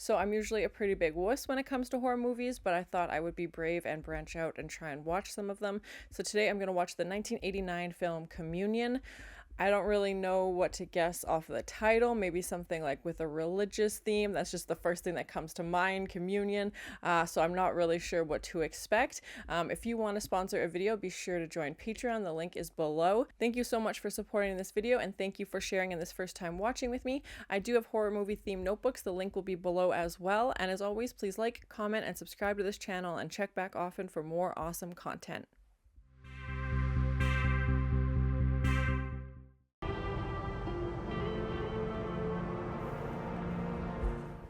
So I'm usually a pretty big wuss when it comes to horror movies, but I thought I would be brave and branch out and try and watch some of them. So today I'm going to watch the 1989 film Communion. I don't really know what to guess off of the title. Maybe something like with a religious theme. That's just the first thing that comes to mind, communion. So I'm not really sure what to expect. If you want to sponsor a video, be sure to join Patreon. The link is below. Thank you so much for supporting this video, and thank you for sharing in this first time watching with me. I do have horror movie themed notebooks. The link will be below as well. And as always, please like, comment, and subscribe to this channel, and check back often for more awesome content.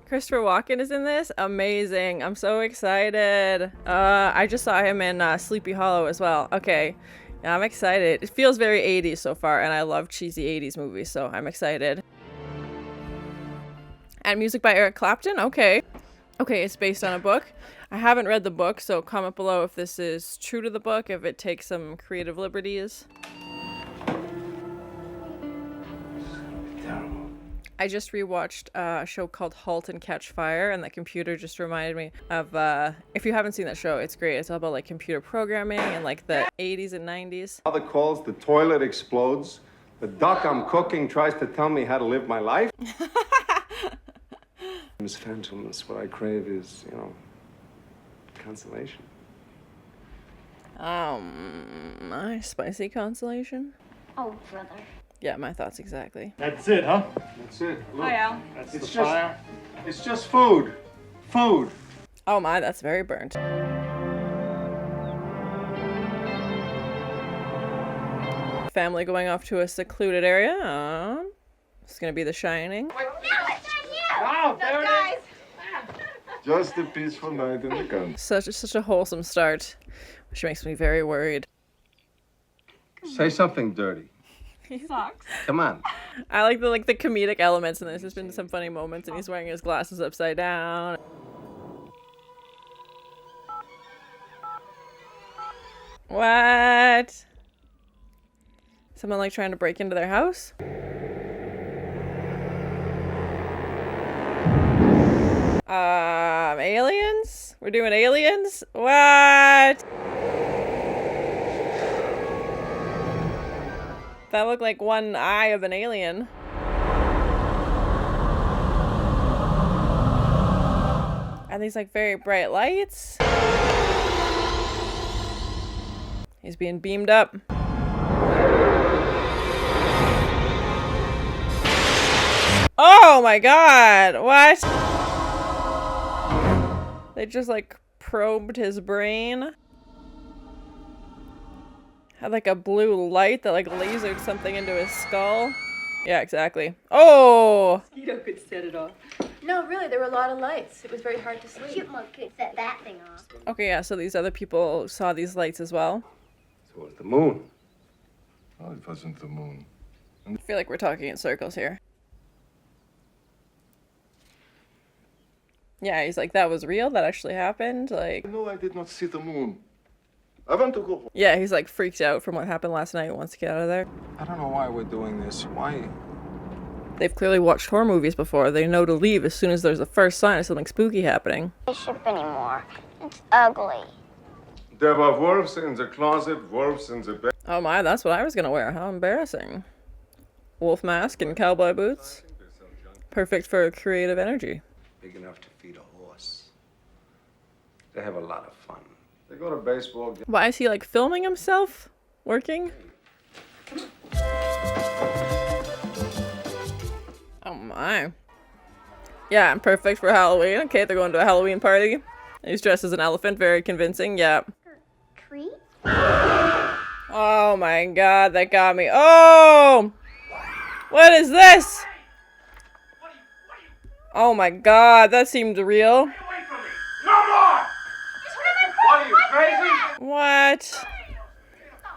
Christopher Walken is in this? Amazing. I'm so excited. I just saw him in Sleepy Hollow as well. Okay. Yeah, I'm excited. It feels very 80s so far, and I love cheesy 80s movies, so I'm excited. And music by Eric Clapton? Okay. Okay, it's based on a book. I haven't read the book, so comment below if this is true to the book, if it takes some creative liberties. I just rewatched a show called Halt and Catch Fire, and that computer just reminded me of, if you haven't seen that show, it's great. It's all about like computer programming and like the 80s and 90s. Mother calls, the toilet explodes, the duck I'm cooking tries to tell me how to live my life. Miss Phantoms, what I crave is, you know, consolation. My spicy consolation? Oh, brother. Yeah, my thoughts exactly. That's it, huh? That's it. Look, Hi, Al. That's It's the just- fire. it's just food. Food. Oh my, that's very burnt. Family going off to a secluded area. It's gonna be The Shining. No, it's not you! Oh, there it is. Just a peaceful night in the country. Such a wholesome start, which makes me very worried. Say something dirty. He sucks. Come on. I like the comedic elements in this. There's been some funny moments, and he's wearing his glasses upside down. What? Someone like trying to break into their house? Aliens? We're doing aliens? What? That looked like one eye of an alien. And these like very bright lights. He's being beamed up. Oh my god! What? They just like probed his brain. Had like a blue light that like lasered something into his skull. Yeah, exactly. Oh! Mosquito could set it off. No, really, there were a lot of lights. It was very hard to sleep. Chipmunk could set that thing off. Okay, yeah, so these other people saw these lights as well. So it's the moon. Oh, it wasn't the moon. I feel like we're talking in circles here. Yeah, he's like, that was real? That actually happened? Like, No, I did not see the moon. I want to go home. yeah, he's like freaked out from what happened last night and wants to get out of there. I don't know why we're doing this. Why? They've clearly watched horror movies before. They know to leave as soon as there's the first sign of something spooky happening. Ship anymore. It's ugly. There were wolves in the closet, wolves in the bed. Oh my, that's what I was gonna wear. How embarrassing. Wolf mask and cowboy boots. Perfect for creative energy. Big enough to feed a horse. They have a lot of fun. They go to baseball games. Why is he like filming himself? Working? Oh my. Yeah, perfect for Halloween. Okay, they're going to a Halloween party. He's dressed as an elephant, very convincing. Yeah. Treat? Oh my god, that got me. Oh! What is this? Oh my god, that seemed real. Away from me! No more! What are you, crazy? What?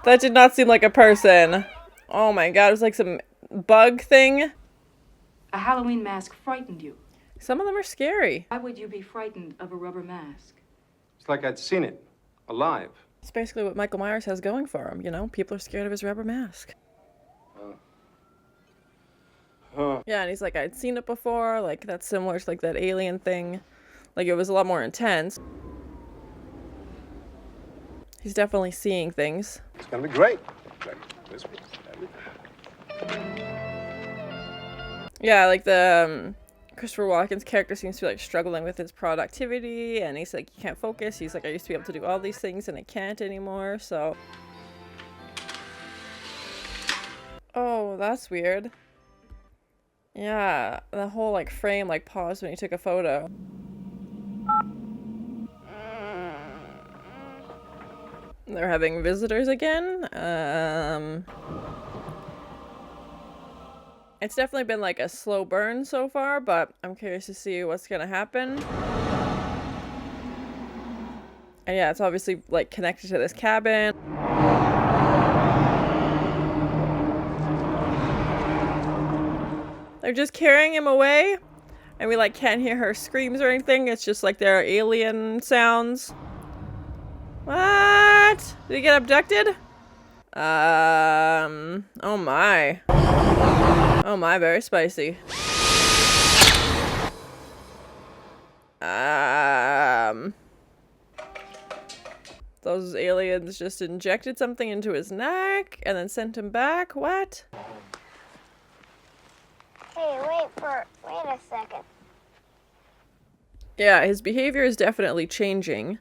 That did not seem like a person. Oh my god, it was like some bug thing. A Halloween mask frightened you. Some of them are scary. Why would you be frightened of a rubber mask? It's like I'd seen it. Alive. It's basically what Michael Myers has going for him, you know? People are scared of his rubber mask. Yeah, and he's like, I'd seen it before. Like, that's similar to, like, that alien thing. Like, it was a lot more intense. He's definitely seeing things. It's gonna be great. Yeah, like the Christopher Walken's character seems to be like struggling with his productivity, and he's like, you can't focus. He's like, I used to be able to do all these things and I can't anymore. So, oh, that's weird. Yeah, the whole like frame like paused when he took a photo. They're having visitors again. It's definitely been like a slow burn so far, but I'm curious to see what's gonna happen. And yeah, it's obviously like connected to this cabin. They're just carrying him away, and we like can't hear her screams or anything. It's just like there are alien sounds. What? Did he get abducted? Oh my. Oh my, very spicy. Those aliens just injected something into his neck and then sent him back? What? Hey, wait a second. Yeah, his behavior is definitely changing.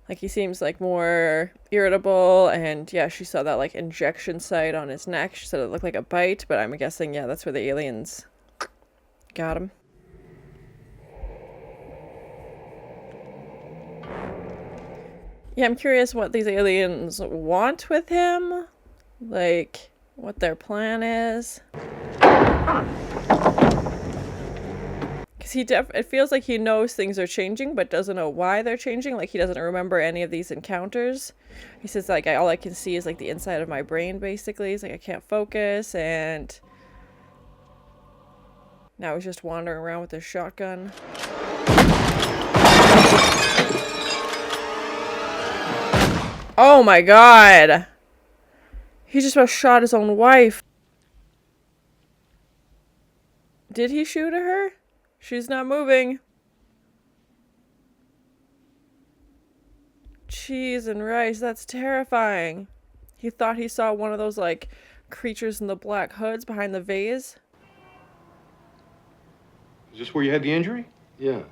Like, he seems like more irritable, and yeah, she saw that like injection site on his neck. She said it looked like a bite, but I'm guessing, yeah, that's where the aliens got him. Yeah, I'm curious what these aliens want with him. Like, what their plan is. Because it feels like he knows things are changing, but doesn't know why they're changing. Like, he doesn't remember any of these encounters. He says, like, all I can see is, like, the inside of my brain, basically. He's like, I can't focus, and now he's just wandering around with his shotgun. Oh my god! He just about shot his own wife. Did he shoot at her? She's not moving. Cheese and rice, that's terrifying. He thought he saw one of those, like, creatures in the black hoods behind the vase. Is this where you had the injury? Yeah.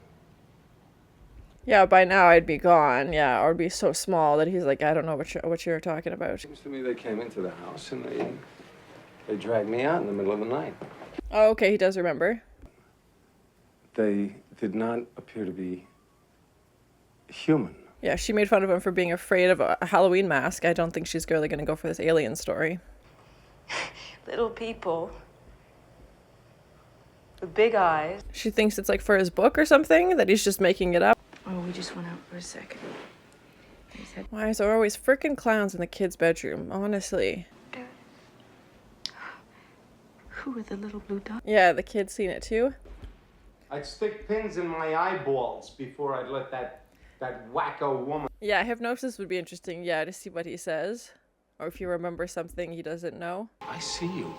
Yeah, by now I'd be gone. Yeah, or be so small that he's like, I don't know what you're talking about. Seems to me they came into the house and they dragged me out in the middle of the night. Oh, okay, he does remember. They did not appear to be human. Yeah, she made fun of him for being afraid of a Halloween mask. I don't think she's really going to go for this alien story. Little people. With big eyes. She thinks it's like for his book or something, that he's just making it up. Oh, we just went out for a second. He said, Why is there always frickin' clowns in the kid's bedroom? Honestly. who are the little blue dots? Yeah, the kid's seen it too. I'd stick pins in my eyeballs before I'd let that wacko woman. Yeah, hypnosis would be interesting, yeah, to see what he says. Or if you remember something he doesn't know. I see you.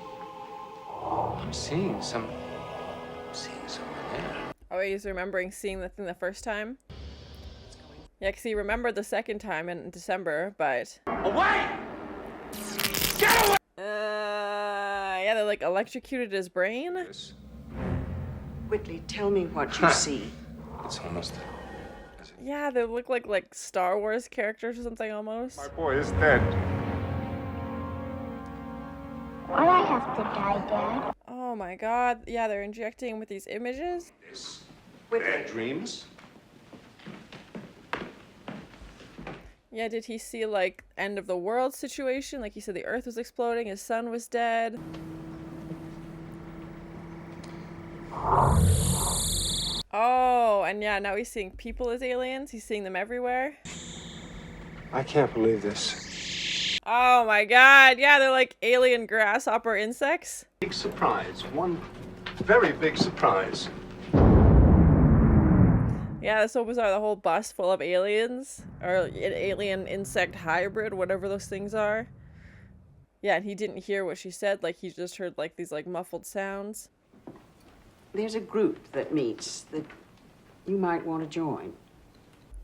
I'm seeing someone there. Oh, he's remembering seeing the thing the first time? Yeah, because he remembered the second time in December, but... Away! Get away! Yeah, they like electrocuted his brain. Whitley, tell me what you see. It's almost... Yeah, they look like Star Wars characters or something almost. My boy is dead. Why'd I have to die, Dad? Oh my god. Yeah, they're injecting with these images. Their dreams? Yeah, did he see like end of the world situation? Like he said the earth was exploding, his son was dead. Oh, and yeah, now he's seeing people as aliens. He's seeing them everywhere. I can't believe this. Oh my god. Yeah, they're like alien grasshopper insects. Big surprise. One very big surprise. Yeah, that's so bizarre. The whole bus full of aliens. Or an alien insect hybrid, whatever those things are. Yeah, and he didn't hear what she said. Like, he just heard, like, these, like, muffled sounds. There's a group that meets that you might want to join.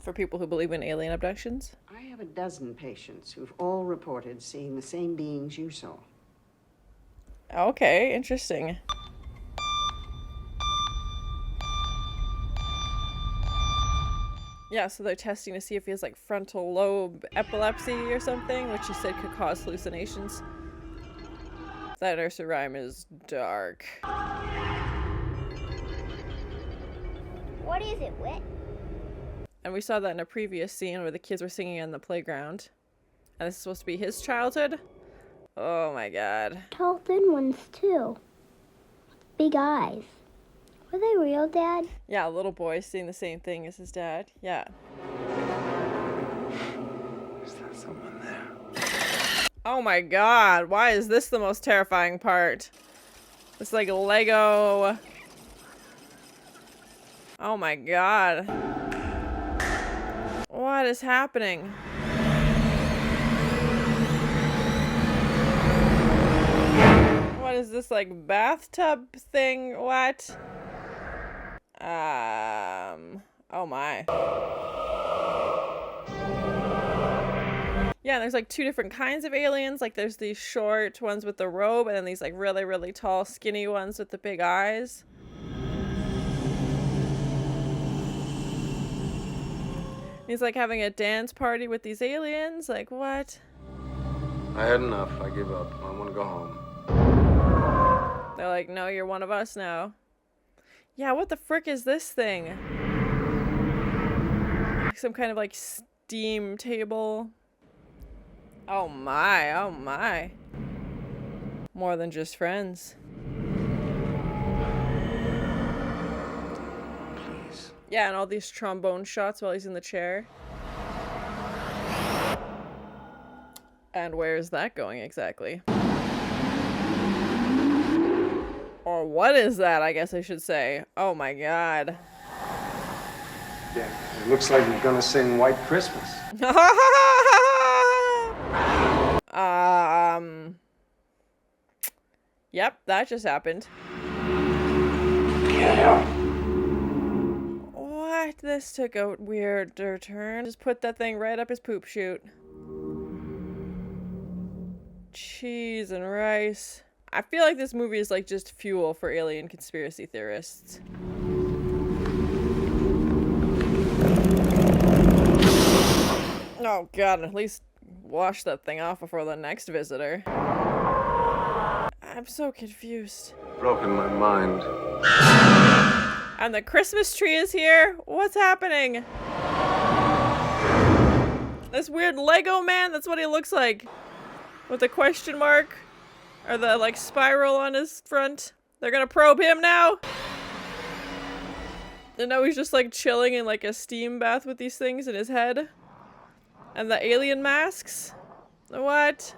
For people who believe in alien abductions? I have a dozen patients who've all reported seeing the same beings you saw. Okay, interesting. Yeah, so they're testing to see if he has, like, frontal lobe epilepsy or something, which he said could cause hallucinations. That nursery rhyme is dark. What is it, Whit? And we saw that in a previous scene where the kids were singing on the playground. And this is supposed to be his childhood? Oh my god. Tall, thin ones, too. Big eyes. Were they real, Dad? Yeah, a little boy seeing the same thing as his dad. Yeah. Is there someone there? Oh my god, why is this the most terrifying part? It's like Lego. Oh my god. What is happening? What is this, like, bathtub thing? What? Oh my. Yeah, there's like two different kinds of aliens. Like, there's these short ones with the robe, and then these like really, really tall, skinny ones with the big eyes. He's like having a dance party with these aliens. Like, what? I had enough. I give up. I want to go home. They're like, no, you're one of us now. Yeah, what the frick is this thing? Some kind of like steam table. Oh my, oh my. More than just friends. Please. Yeah, and all these trombone shots while he's in the chair. And where is that going exactly? Or what is that, I guess I should say. Oh my god. Yeah, it looks like you're gonna sing White Christmas. Yep, that just happened. Yeah. What? This took a weirder turn. Just put that thing right up his poop chute. Cheese and rice. I feel like this movie is like just fuel for alien conspiracy theorists. Oh god, at least wash that thing off before the next visitor. I'm so confused. Broken my mind. And the Christmas tree is here? What's happening? This weird Lego man, that's what he looks like. With the question mark. Or the, like, spiral on his front. They're gonna probe him now? And now he's just, like, chilling in, like, a steam bath with these things in his head. And the alien masks? What?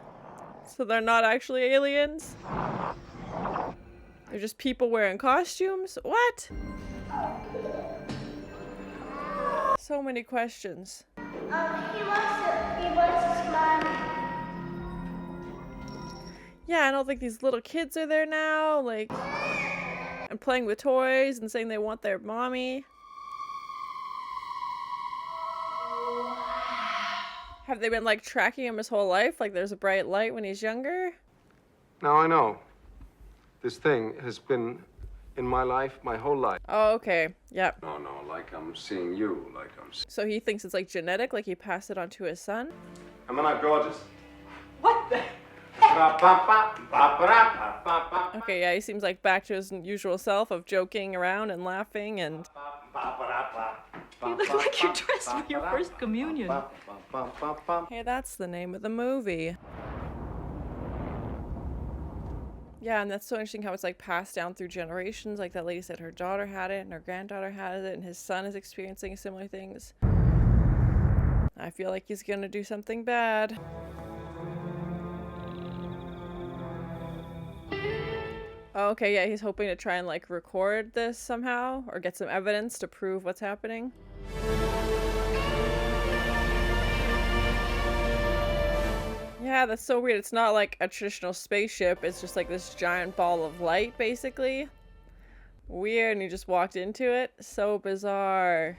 So they're not actually aliens? They're just people wearing costumes? What? So many questions. He wants to smile. Yeah, I don't think these little kids are there now, like, and playing with toys and saying they want their mommy. Have they been, like, tracking him his whole life? Like, there's a bright light when he's younger? Now I know. This thing has been in my life my whole life. Oh, okay. Yep. No, like I'm seeing you, like I'm seeing... So he thinks it's, like, genetic, like he passed it on to his son? Am I not gorgeous? What the? Okay, yeah, he seems like back to his usual self of joking around and laughing and... You look like you're dressed for your first communion. Hey, that's the name of the movie. Yeah, and that's so interesting how it's like passed down through generations. Like that lady said her daughter had it and her granddaughter had it and his son is experiencing similar things. I feel like he's gonna do something bad. Oh, okay, yeah, he's hoping to try and like record this somehow or get some evidence to prove what's happening. Yeah, that's so weird. It's not like a traditional spaceship. It's just like this giant ball of light, basically. Weird, and you just walked into it. So bizarre.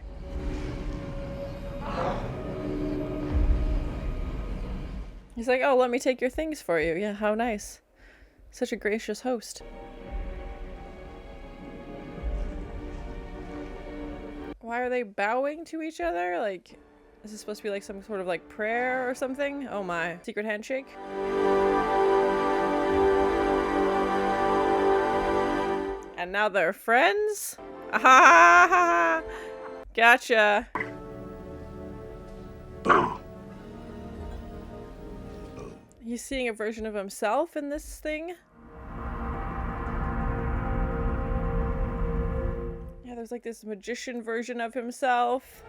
He's like, oh, let me take your things for you. Yeah, how nice. Such a gracious host. Why are they bowing to each other? Like, is this supposed to be like some sort of like prayer or something? Oh my. Secret handshake? And now they're friends? Ah ha ha ha! Gotcha. He's seeing a version of himself in this thing? Yeah, there's like this magician version of himself.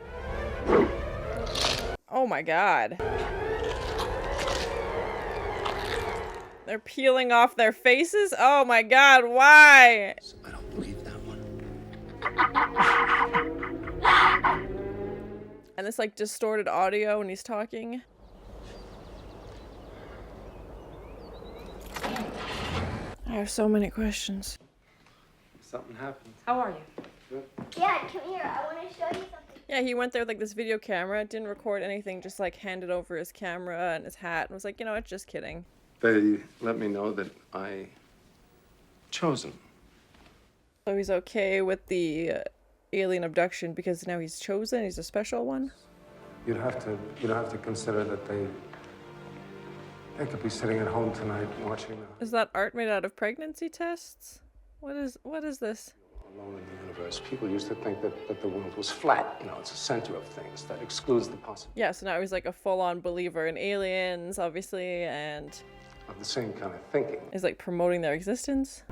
Oh my god. They're peeling off their faces? Oh my god, why? I don't believe that one. And this like distorted audio when he's talking. I have so many questions. Something happened. How are you? Dad, come here. I want to show you something. Yeah, he went there with like this video camera, didn't record anything, just like handed over his camera and his hat and was like, you know what, just kidding. They let me know that I chosen. So he's okay with the alien abduction because now he's chosen, he's a special one? You'd have to consider that they could be sitting at home tonight watching Is that art made out of pregnancy tests? What is this? Alone in the universe. People used to think that the world was flat. You know, it's a center of things that excludes the possibility Yeah, so now he's like a full-on believer in aliens, obviously, and of the same kind of thinking. is like promoting their existence.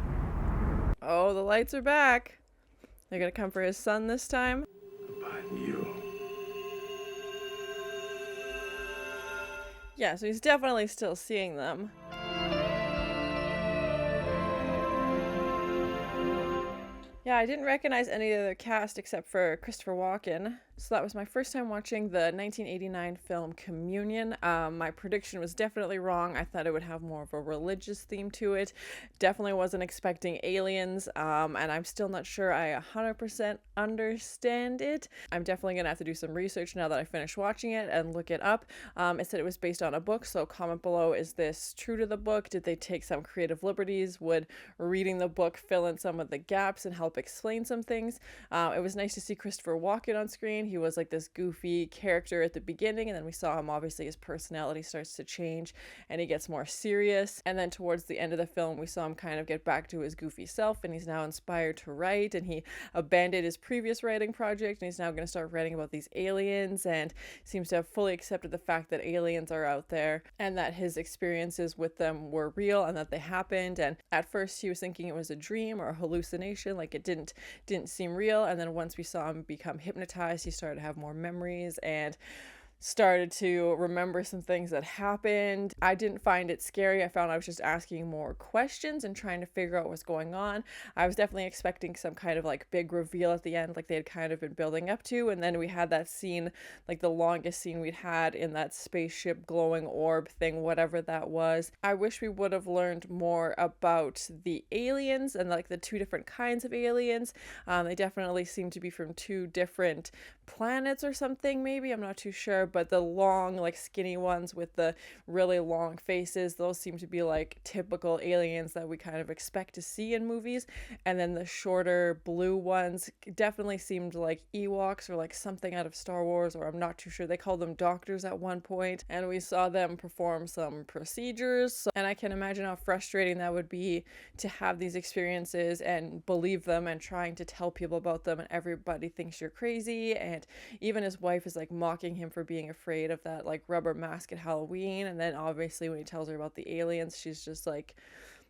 Oh, the lights are back. They're gonna come for his son this time. But you. Yeah, so he's definitely still seeing them. Yeah, I didn't recognize any of the cast except for Christopher Walken. So that was my first time watching the 1989 film Communion. My prediction was definitely wrong. I thought it would have more of a religious theme to it. Definitely wasn't expecting aliens, and I'm still not sure I 100% understand it. I'm definitely gonna have to do some research now that I finished watching it and look it up. It said it was based on a book, so comment below, is this true to the book? Did they take some creative liberties? Would reading the book fill in some of the gaps and help explain some things? It was nice to see Christopher Walken on screen. He was like this goofy character at the beginning, and then we saw him, obviously his personality starts to change and he gets more serious, and then towards the end of the film we saw him kind of get back to his goofy self, and he's now inspired to write, and he abandoned his previous writing project and he's now going to start writing about these aliens, and seems to have fully accepted the fact that aliens are out there and that his experiences with them were real and that they happened. And at first he was thinking it was a dream or a hallucination, like it didn't seem real, and then once we saw him become hypnotized, he started to have more memories and started to remember some things that happened. I didn't find it scary. I found I was just asking more questions and trying to figure out what's going on. I was definitely expecting some kind of like big reveal at the end, like they had kind of been building up to, and then we had that scene, like the longest scene we'd had in that spaceship glowing orb thing, whatever that was. I wish we would have learned more about the aliens and like the two different kinds of aliens. They definitely seem to be from two different planets or something, maybe, I'm not too sure, but the long, like skinny ones with the really long faces, those seem to be like typical aliens that we kind of expect to see in movies, and then the shorter blue ones definitely seemed like Ewoks or like something out of Star Wars, or I'm not too sure. They called them doctors at one point, and we saw them perform some procedures, and I can imagine how frustrating that would be to have these experiences and believe them and trying to tell people about them, and everybody thinks you're crazy, and even his wife is like mocking him for being afraid of that like rubber mask at Halloween, and then obviously when he tells her about the aliens, she's just like,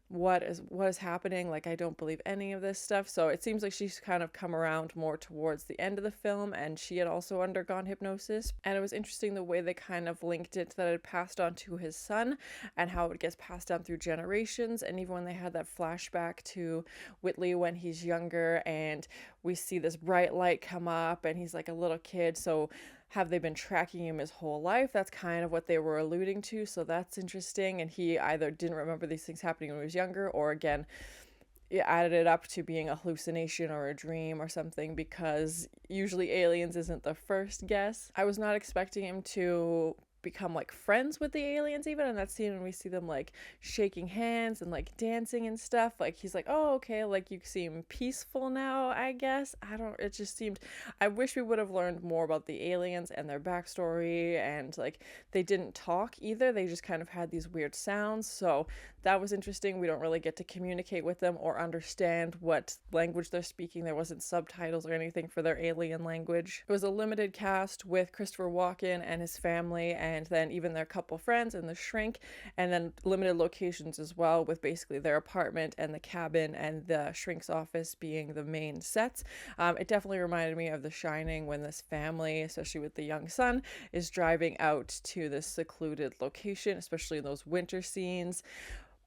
what is happening? Like, I don't believe any of this stuff. So it seems like she's kind of come around more towards the end of the film, and she had also undergone hypnosis. And it was interesting the way they kind of linked it, that it had passed on to his son and how it gets passed down through generations. And even when they had that flashback to Whitley when he's younger, and we see this bright light come up and he's like a little kid. So have they been tracking him his whole life? That's kind of what they were alluding to. So that's interesting. And he either didn't remember these things happening when he was younger, or again, it added it up to being a hallucination or a dream or something, because usually aliens isn't the first guess. I was not expecting him to become like friends with the aliens even in that scene when we see them like shaking hands and like dancing and stuff. Like he's like, oh okay, like you seem peaceful now, I guess. It just seemed, I wish we would have learned more about the aliens and their backstory, and like they didn't talk either, they just kind of had these weird sounds, so that was interesting. We don't really get to communicate with them or understand what language they're speaking. There wasn't subtitles or anything for their alien language. It was a limited cast with Christopher Walken and his family, and then even their couple friends and the shrink, and then limited locations as well, with basically their apartment and the cabin and the shrink's office being the main sets. It definitely reminded me of The Shining, when this family, especially with the young son, is driving out to this secluded location, especially in those winter scenes.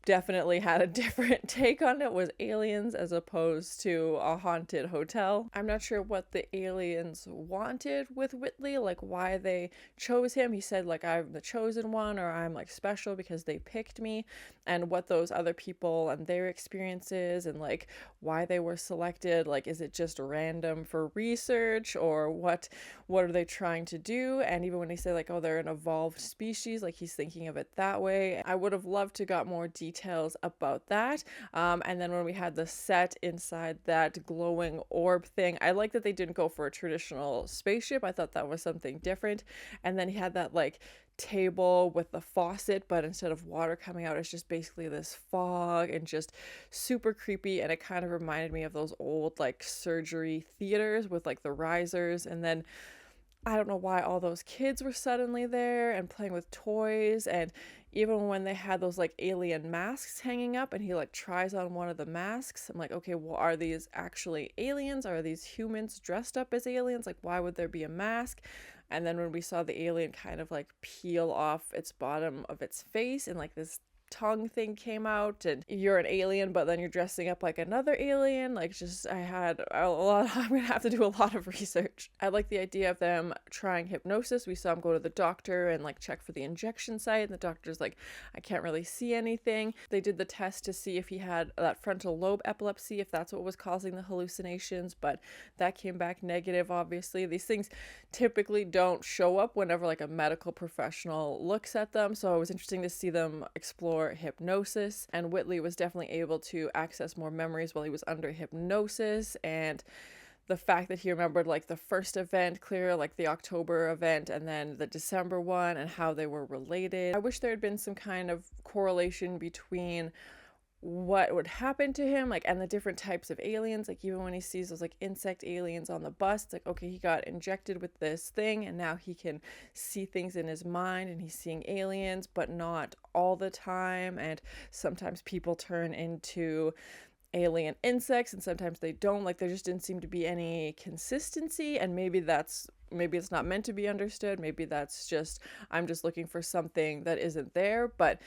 Definitely had a different take on it, was aliens as opposed to a haunted hotel. I'm not sure what the aliens wanted with Whitley, like why they chose him. He said like, I'm the chosen one, or I'm like special because they picked me, and what those other people and their experiences and like why they were selected. Like, is it just random for research, or what are they trying to do? And even when they say like, oh, they're an evolved species, like he's thinking of it that way. I would have loved to got more details about that. And then when we had the set inside that glowing orb thing, I like that they didn't go for a traditional spaceship. I thought that was something different. And then he had that like table with the faucet, but instead of water coming out, it's just basically this fog and just super creepy. And it kind of reminded me of those old like surgery theaters with like the risers. And then I don't know why all those kids were suddenly there and playing with toys. And even when they had those like alien masks hanging up and he like tries on one of the masks, I'm like, okay, well, are these actually aliens? Are these humans dressed up as aliens? Like, why would there be a mask? And then when we saw the alien kind of like peel off its bottom of its face and like this tongue thing came out, and you're an alien but then you're dressing up like another alien, like just I had a lot I'm gonna have to do a lot of research. I like the idea of them trying hypnosis. We saw him go to the doctor and like check for the injection site, and the doctor's like, I can't really see anything. They did the test to see if he had that frontal lobe epilepsy, if that's what was causing the hallucinations, but that came back negative. Obviously these things typically don't show up whenever like a medical professional looks at them, so it was interesting to see them explore hypnosis. And Whitley was definitely able to access more memories while he was under hypnosis, and the fact that he remembered like the first event clear, like the October event, and then the December one, and how they were related. I wish there had been some kind of correlation between what would happen to him, like, and the different types of aliens. Like, even when he sees those like insect aliens on the bus, it's like, okay, he got injected with this thing and now he can see things in his mind and he's seeing aliens, but not all the time. And sometimes people turn into alien insects and sometimes they don't. Like, there just didn't seem to be any consistency, and maybe it's not meant to be understood. Maybe that's just, I'm just looking for something that isn't there, but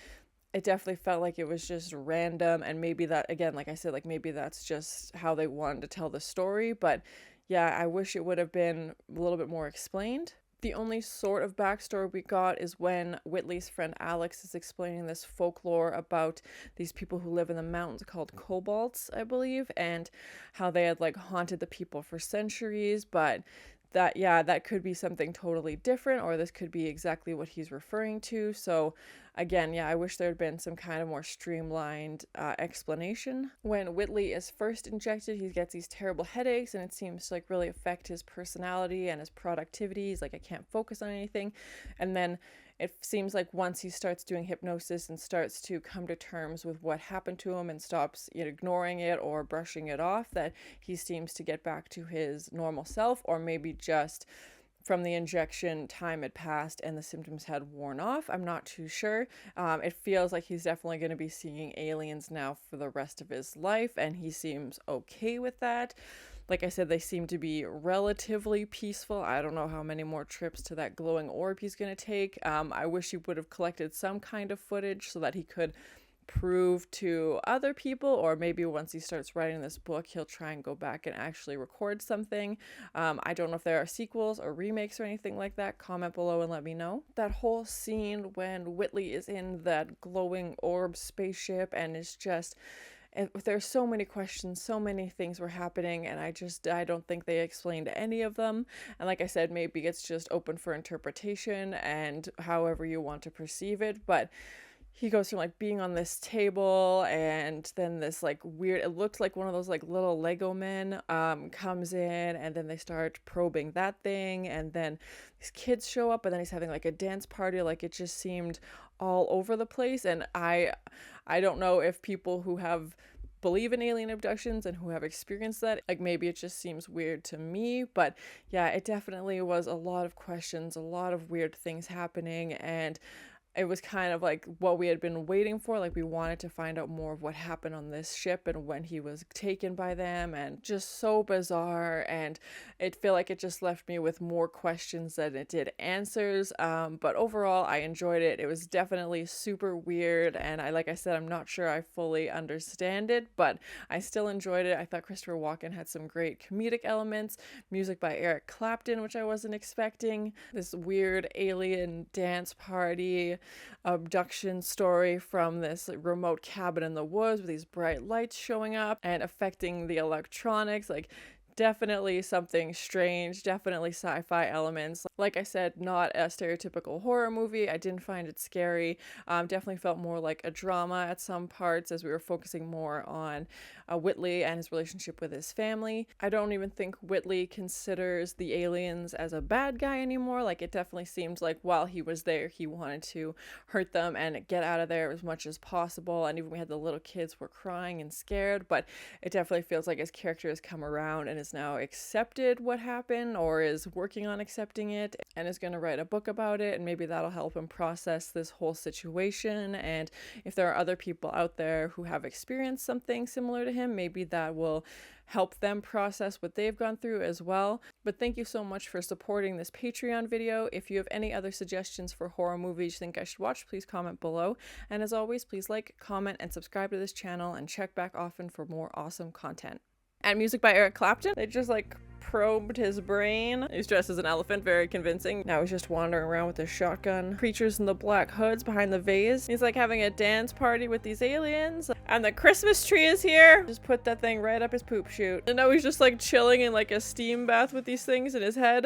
it definitely felt like it was just random. And maybe that, again, like I said, like maybe that's just how they wanted to tell the story. But yeah, I wish it would have been a little bit more explained. The only sort of backstory we got is when Whitley's friend Alex is explaining this folklore about these people who live in the mountains called kobolds, I believe, and how they had like haunted the people for centuries. But that could be something totally different, or this could be exactly what he's referring to. So again, I wish there had been some kind of more streamlined explanation. When Whitley is first injected, he gets these terrible headaches, and it seems to like really affect his personality and his productivity. He's like, I can't focus on anything. And then it seems like once he starts doing hypnosis and starts to come to terms with what happened to him and stops ignoring it or brushing it off, that he seems to get back to his normal self, or maybe just from the injection time had passed and the symptoms had worn off. I'm not too sure. It feels like he's definitely going to be seeing aliens now for the rest of his life, and he seems okay with that. Like I said, they seem to be relatively peaceful. I don't know how many more trips to that glowing orb he's going to take. I wish he would have collected some kind of footage so that he could prove to other people, or maybe once he starts writing this book, he'll try and go back and actually record something. I don't know if there are sequels or remakes or anything like that. Comment below and let me know. That whole scene when Whitley is in that glowing orb spaceship and is just... there's so many questions, so many things were happening, and I don't think they explained any of them. And like I said, maybe it's just open for interpretation and however you want to perceive it. But he goes from like being on this table, and then this like weird, it looked like one of those like little Lego men comes in, and then they start probing that thing, and then these kids show up, and then he's having like a dance party. Like, it just seemed all over the place. And I don't know if people who believe in alien abductions and who have experienced that, like, maybe it just seems weird to me. But yeah, it definitely was a lot of questions, a lot of weird things happening, and it was kind of like what we had been waiting for. Like, we wanted to find out more of what happened on this ship and when he was taken by them, and just so bizarre. And it felt like it just left me with more questions than it did answers. But overall, I enjoyed it. It was definitely super weird, and like I said, I'm not sure I fully understand it, but I still enjoyed it. I thought Christopher Walken had some great comedic elements. Music by Eric Clapton, which I wasn't expecting. This weird alien dance party abduction story from this remote cabin in the woods with these bright lights showing up and affecting the electronics. Like, definitely something strange, definitely sci-fi elements. Like I said, not a stereotypical horror movie. I didn't find it scary. Definitely felt more like a drama at some parts, as we were focusing more on Whitley and his relationship with his family. I don't even think Whitley considers the aliens as a bad guy anymore. Like, it definitely seems like while he was there, he wanted to hurt them and get out of there as much as possible. And even we had the little kids were crying and scared, but it definitely feels like his character has come around and is now accepted what happened, or is working on accepting it, and is going to write a book about it, and maybe that'll help him process this whole situation. And if there are other people out there who have experienced something similar to him, maybe that will help them process what they've gone through as well. But thank you so much for supporting this Patreon video. If you have any other suggestions for horror movies you think I should watch, please comment below. And as always, please like, comment, and subscribe to this channel, and check back often for more awesome content. And music by Eric Clapton. They just like probed his brain. He's dressed as an elephant, very convincing. Now he's just wandering around with his shotgun. Creatures in the black hoods behind the vase. He's like having a dance party with these aliens. And the Christmas tree is here. Just put that thing right up his poop chute. And now he's just like chilling in like a steam bath with these things in his head.